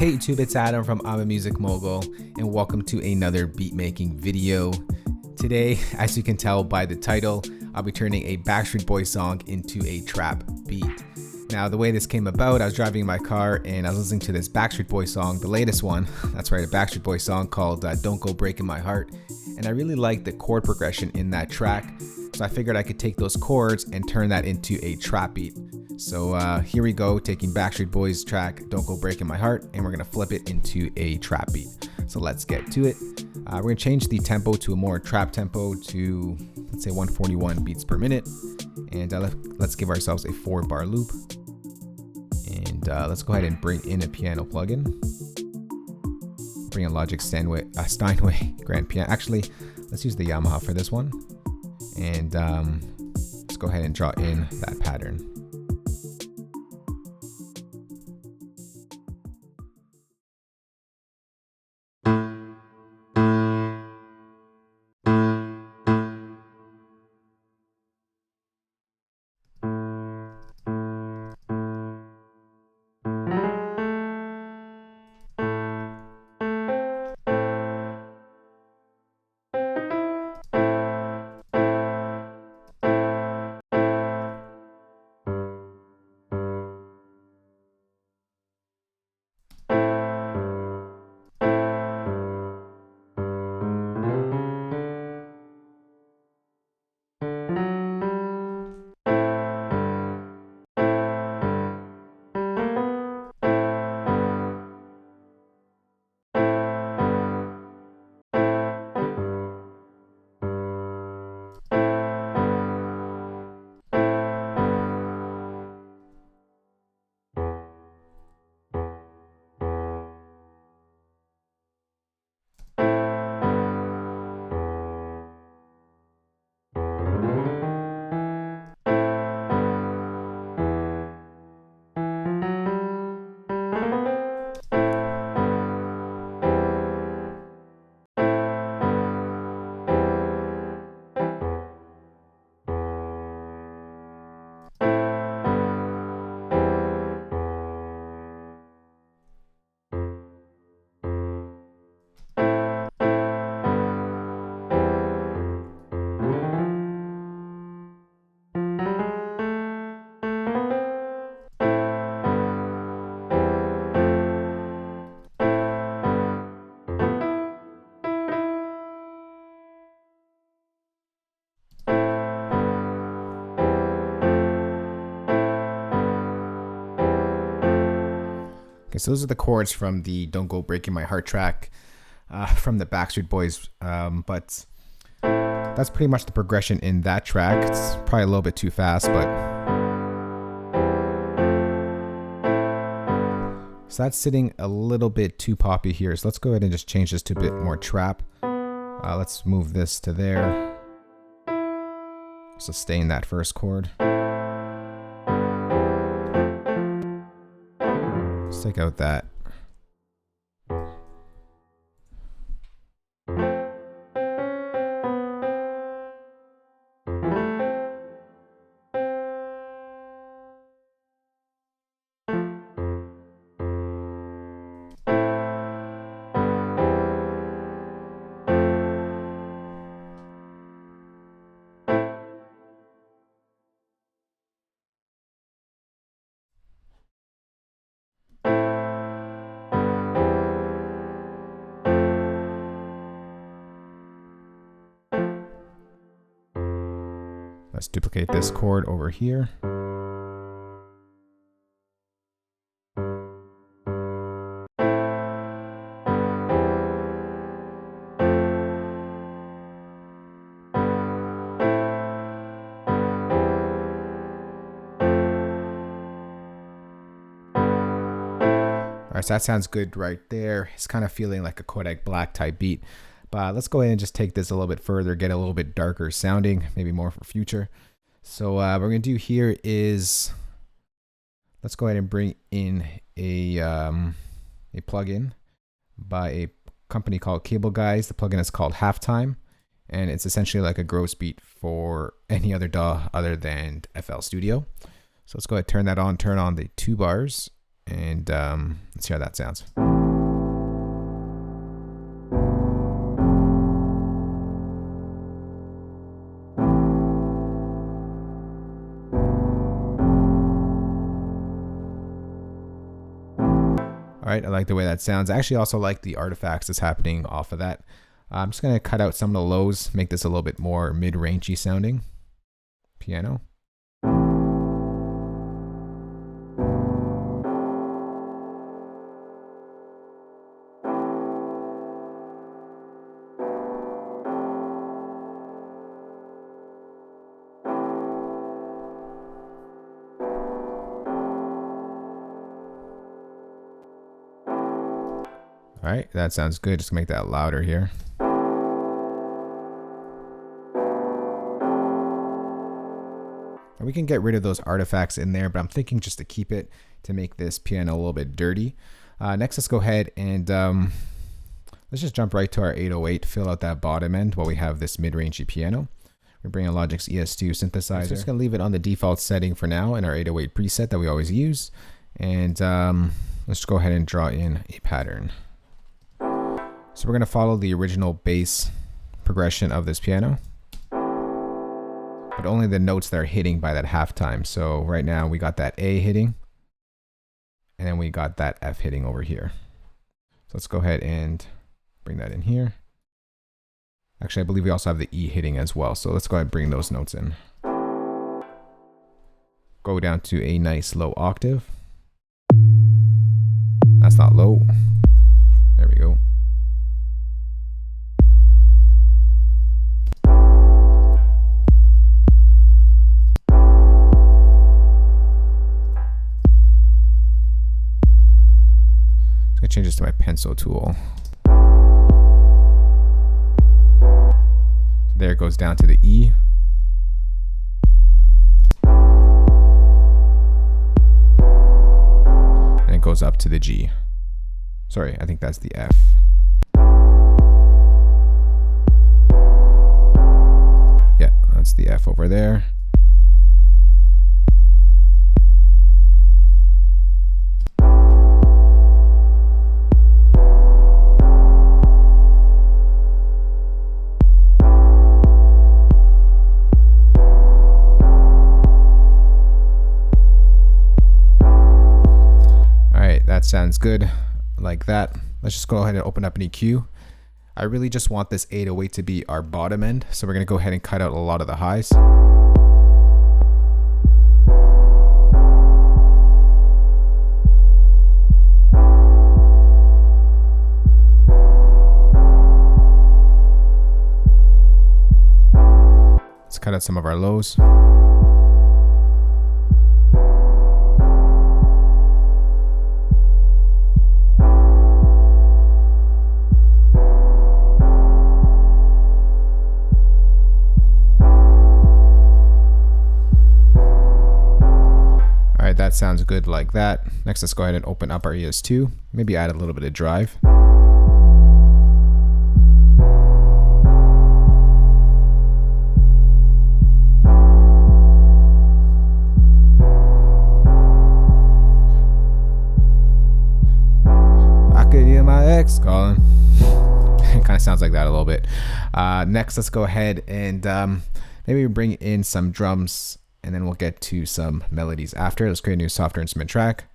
Hey YouTube, it's Adam from I'm a Music Mogul, and welcome to another beat making video. Today, as you can tell by the title, I'll be turning a Backstreet Boys song into a trap beat. Now, the way this came about, I was driving in my car and I was listening to this Backstreet Boys song, the latest one. That's right, a Backstreet Boys song called Don't Go Breaking My Heart. And I really liked the chord progression in that track. So I figured I could take those chords and turn that into a trap beat. So here we go, taking Backstreet Boys track, Don't Go Breaking My Heart, and we're gonna flip it into a trap beat. So let's get to it. We're gonna change the tempo to a more trap tempo to, let's say 141 beats per minute. And let's give ourselves a 4-bar loop. And let's go ahead and bring in a piano plugin. Bring in Logic Steinway Grand Piano. Actually, let's use the Yamaha for this one. And let's go ahead and draw in that pattern. Okay, so those are the chords from the Don't Go Breaking My Heart track from the Backstreet Boys, but that's pretty much the progression in that track. It's probably a little bit too fast, but so that's sitting a little bit too poppy here. So let's go ahead and just change this to a bit more trap. Let's move this to there. Sustain that first chord. Let's take out that. Let's duplicate this chord over here. All right, so that sounds good right there. It's kind of feeling like a Kodak Black type beat. But let's go ahead and just take this a little bit further, get a little bit darker sounding, maybe more for future. So what we're gonna do here is, let's go ahead and bring in a plugin by a company called Cable Guys. The plugin is called Halftime, and it's essentially like a gross beat for any other DAW other than FL Studio. So let's go ahead and turn that on, turn on the 2 bars, and let's see how that sounds. All right, I like the way that sounds. I actually also like the artifacts that's happening off of that. I'm just gonna cut out some of the lows, make this a little bit more mid-rangey sounding piano. All right, that sounds good. Just make that louder here. And we can get rid of those artifacts in there, but I'm thinking just to keep it to make this piano a little bit dirty. Next, let's go ahead and let's just jump right to our 808, fill out that bottom end while we have this mid-rangey piano. We're bringing Logic's ES2 synthesizer. So just gonna leave it on the default setting for now in our 808 preset that we always use. And let's go ahead and draw in a pattern. So we're going to follow the original bass progression of this piano, but only the notes that are hitting by that halftime. So right now we got that A hitting, and then we got that F hitting over here. So let's go ahead and bring that in here. Actually, I believe we also have the E hitting as well. So let's go ahead and bring those notes in. Go down to a nice low octave. That's not low. There we go. I change this to my pencil tool. There it goes down to the E. And it goes up to the G. Sorry, I think that's the F. Yeah, that's the F over there. That sounds good like that. Let's just go ahead and open up an EQ. I really just want this 808 to be our bottom end, so we're going to go ahead and cut out a lot of the highs. Let's cut out some of our lows. That sounds good like that. Next, let's go ahead and open up our ES2. Maybe add a little bit of drive. I could hear my ex calling. It kind of sounds like that a little bit. Next, let's go ahead and maybe bring in some drums, and then we'll get to some melodies after. Let's create a new software instrument track.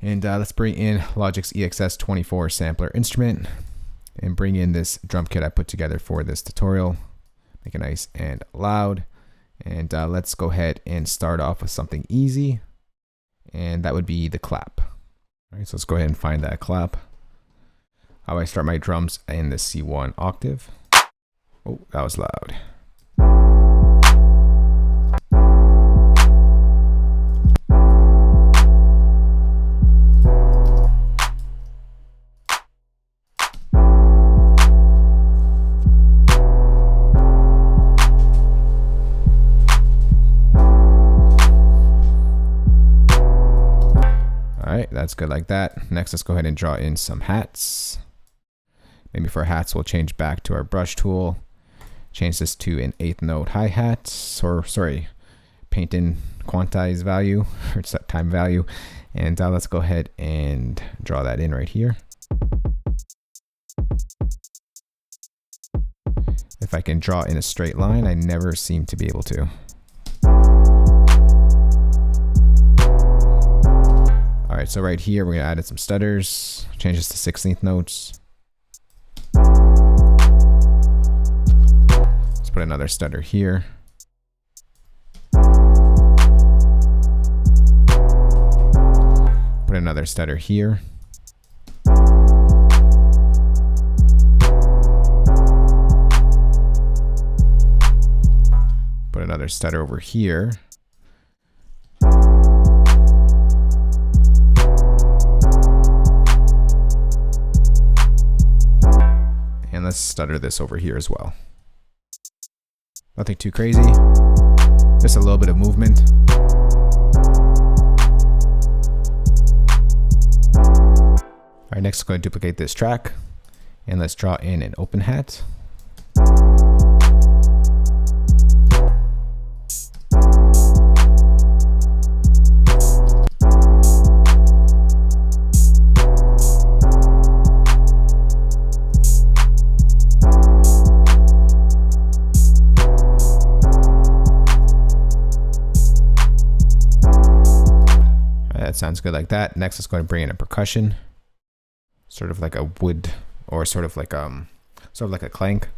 And let's bring in Logic's EXS24 sampler instrument and bring in this drum kit I put together for this tutorial. Make it nice and loud. And let's go ahead and start off with something easy. And that would be the clap. All right, so let's go ahead and find that clap. How I start my drums in the C1 octave. Oh, that was loud. That's good like that. Next, let's go ahead and draw in some hats. Maybe for hats, we'll change back to our brush tool. Change this to an 8th note hi-hat, or sorry, paint in quantize value, or set time value. And let's go ahead and draw that in right here. If I can draw in a straight line, I never seem to be able to. All right, so right here we're gonna add in some stutters, change this to 16th notes. Let's put another stutter here. Put another stutter here. Put another stutter over here. And let's stutter this over here as well. Nothing too crazy, just a little bit of movement. All right, next I'm going to duplicate this track and let's draw in an open hat. That sounds good like that. Next, let's go and bring in a percussion, sort of like a wood, or sort of like a clank.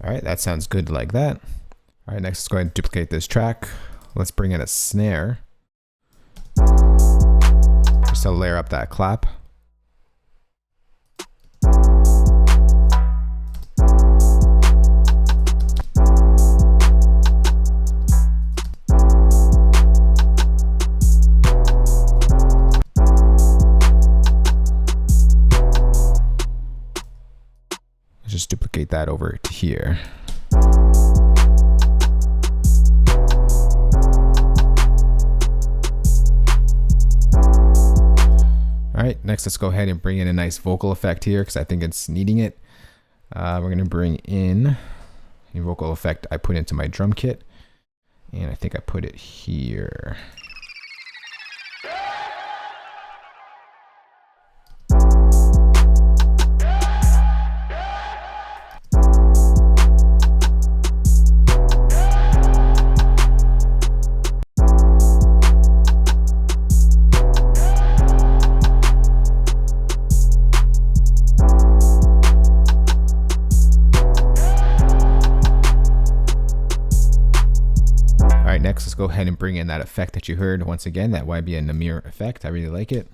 All right, that sounds good like that. All right, next let's go ahead and duplicate this track. Let's bring in a snare. Just to layer up that clap. Just duplicate that over to here. All right, next let's go ahead and bring in a nice vocal effect here because I think it's needing it. We're gonna bring in a vocal effect I put into my drum kit, and I think I put it here. Next, let's go ahead and bring in that effect that you heard. Once again, that YBN Namir effect. I really like it.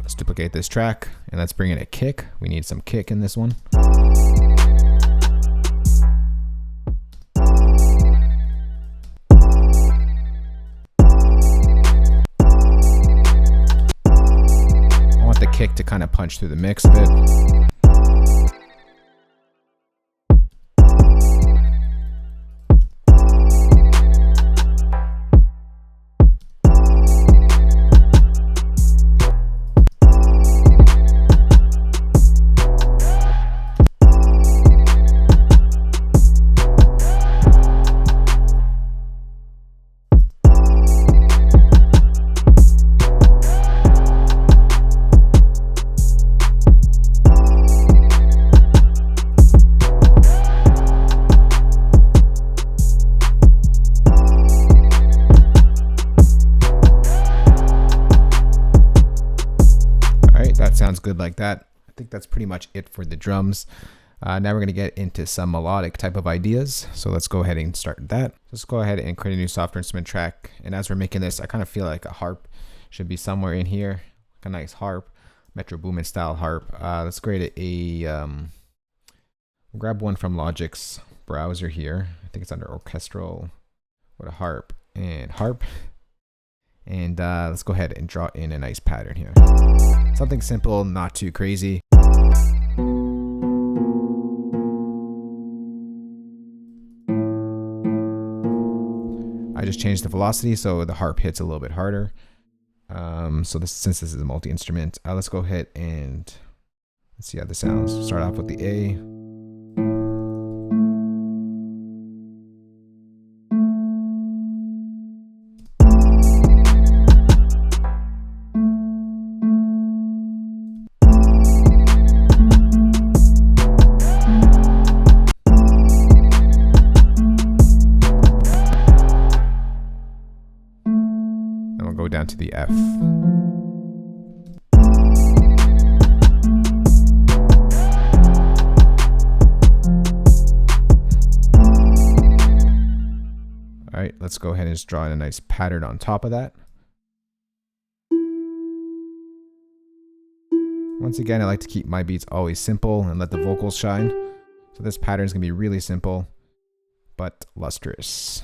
Let's duplicate this track and let's bring in a kick. We need some kick in this one. Kick to kind of punch through the mix a bit. Sounds good like that. I think that's pretty much it for the drums. Now we're going to get into some melodic type of ideas. So let's go ahead and start that. Let's go ahead and create a new software instrument track. And as we're making this, I kind of feel like a harp should be somewhere in here. A nice harp, Metro Boomin style harp. Let's create we'll grab one from Logic's browser here. I think it's under orchestral. with a harp and harp. And let's go ahead and draw in a nice pattern here. Something simple, not too crazy. I just changed the velocity so the harp hits a little bit harder. Since this is a multi-instrument, let's go ahead and let's see how this sounds. Start off with the A. Then we'll go down to the F. All right, let's go ahead and just draw in a nice pattern on top of that. Once again, I like to keep my beats always simple and let the vocals shine. So this pattern is going to be really simple, but lustrous.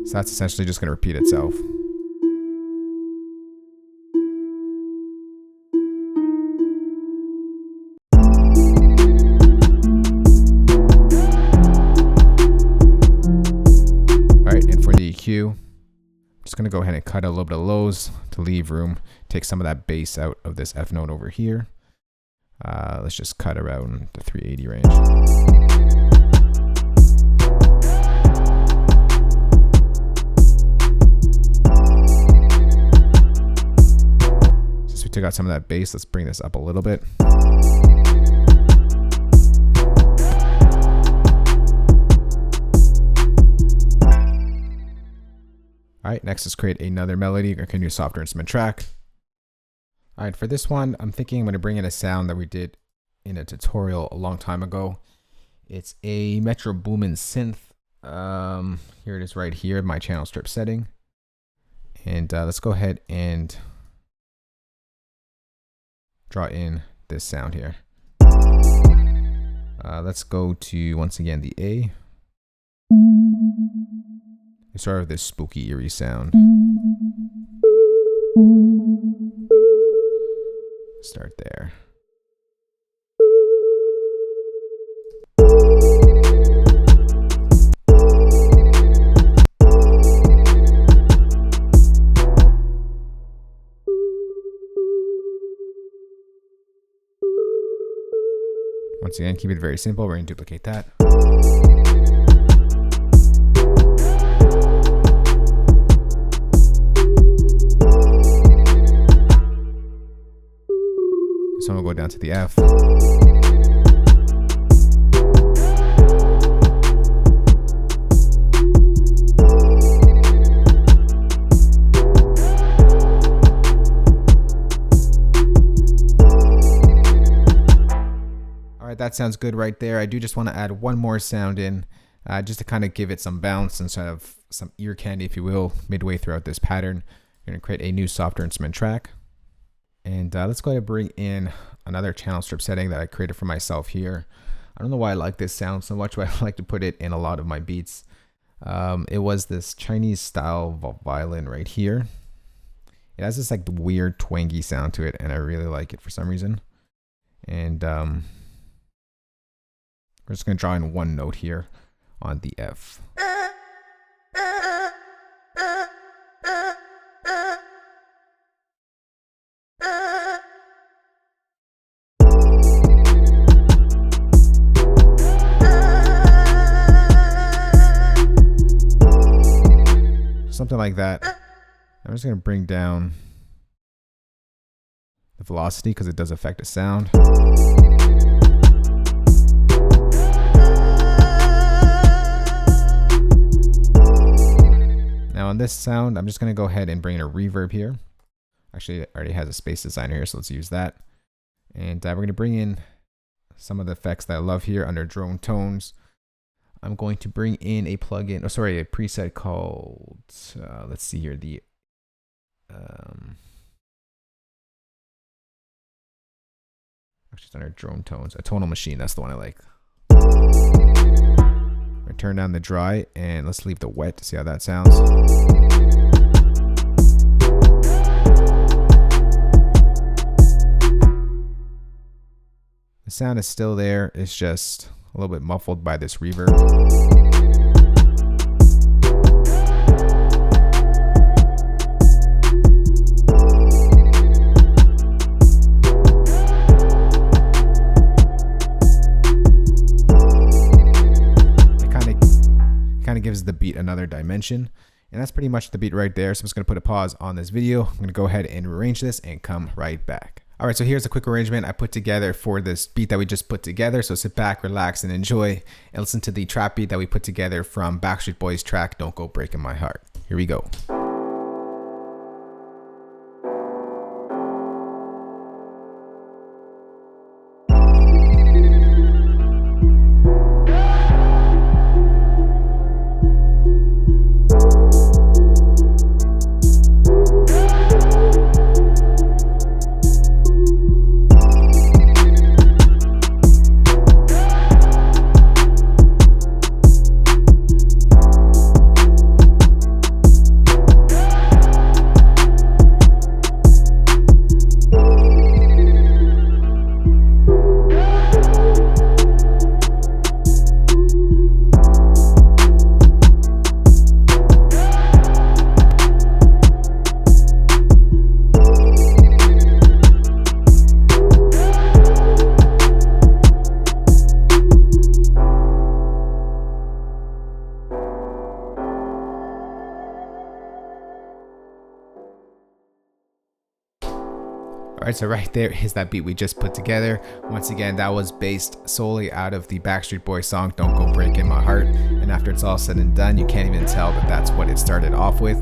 So that's essentially just going to repeat itself. EQ. I'm just going to go ahead and cut a little bit of lows to leave room, take some of that bass out of this F note over here. Let's just cut around the 380 range. Since we took out some of that bass, let's bring this up a little bit. All right, next let's create another melody or a new software instrument track. All right, for this one, I'm thinking I'm going to bring in a sound that we did in a tutorial a long time ago. It's a Metro Boomin synth. Here it is right here, my channel strip setting. And let's go ahead and draw in this sound here. Let's go to, once again, the A. It's sort of this spooky, eerie sound. Start there. Once again, keep it very simple. We're going to duplicate that. So we'll go down to the F. All right, that sounds good right there. I do just want to add one more sound in, just to kind of give it some bounce and sort of some ear candy, if you will, midway throughout this pattern. We're going to create a new software instrument track. And let's go ahead and bring in another channel strip setting that I created for myself here. I don't know why I like this sound so much, but I like to put it in a lot of my beats. It was this Chinese style violin right here. It has this like weird twangy sound to it, and I really like it for some reason. And we're just going to draw in one note here on the F. Something like that. I'm just going to bring down the velocity because it does affect the sound. Now on this sound, I'm just going to go ahead and bring in a reverb here. Actually, it already has a space designer here, so let's use that. And we're going to bring in some of the effects that I love here under drone tones. I'm going to bring in a plugin, a preset called, let's see here, the Just under drone tones. A tonal machine, that's the one I like. We're turn down the dry and let's leave the wet to see how that sounds. The sound is still there, it's just a little bit muffled by this reverb. Kind of gives the beat another dimension, and that's pretty much the beat right there. So I'm just going to put a pause on this video. I'm going to go ahead and rearrange this and come right back. All right, so here's a quick arrangement I put together for this beat that we just put together. So sit back, relax, and enjoy, and listen to the trap beat that we put together from Backstreet Boys' track Don't Go Breaking My Heart. Here we go. All right, so right there is that beat we just put together. Once again, that was based solely out of the Backstreet Boys song Don't Go Breaking My Heart. And after it's all said and done, you can't even tell that that's what it started off with.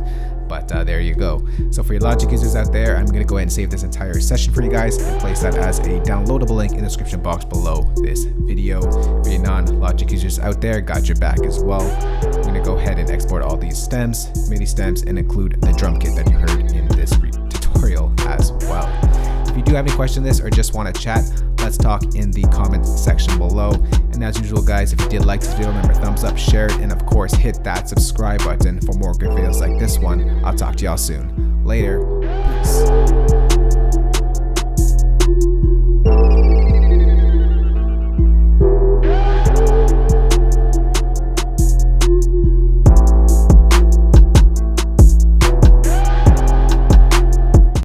But there you go. So for your Logic users out there, I'm going to go ahead and save this entire session for you guys and place that as a downloadable link in the description box below this video. For your non-Logic users out there, got your back as well. I'm going to go ahead and export all these stems, MIDI stems, and include the drum kit that you heard in this tutorial as well. If you do have any questions on this or just want to chat, let's talk in the comment section below. And as usual guys, if you did like this video, remember thumbs up, share it, and of course hit that subscribe button for more good videos like this one. I'll talk to y'all soon. Later. Peace.